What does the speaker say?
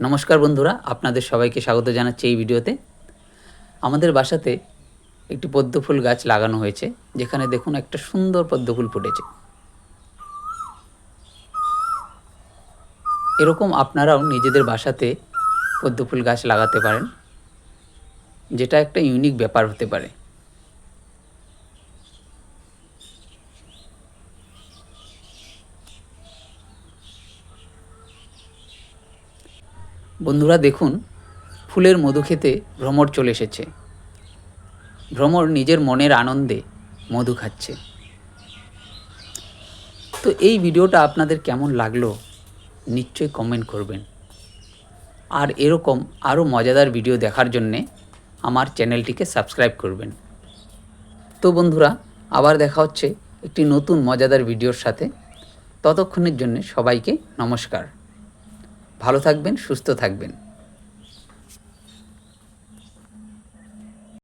নমস্কার বন্ধুরা, আপনাদের সবাইকে স্বাগত জানাচ্ছি এই ভিডিওতে। আমাদের বাসাতে একটি পদ্ম ফুল গাছ লাগানো হয়েছে, যেখানে দেখুন একটা সুন্দর পদ্ম ফুল ফুটেছে। এরকম আপনারাও নিজেদের বাসাতে পদ্ম ফুল গাছ লাগাতে পারেন, যেটা একটা ইউনিক ব্যাপার হতে পারে। বন্ধুরা দেখুন, ফুলের মধু খেতে ভ্রমর চলে এসেছে। ভ্রমর নিজের মনের আনন্দে মধু খাচ্ছে। তো এই ভিডিওটা আপনাদের কেমন লাগলো নিশ্চয়ই কমেন্ট করবেন। আর এরকম আরও মজাদার ভিডিও দেখার জন্যে আমার চ্যানেলটিকে সাবস্ক্রাইব করবেন। তো বন্ধুরা, আবার দেখা হচ্ছে একটি নতুন মজাদার ভিডিওর সাথে। ততক্ষণের জন্য সবাইকে নমস্কার। ভালো থাকবেন, সুস্থ থাকবেন।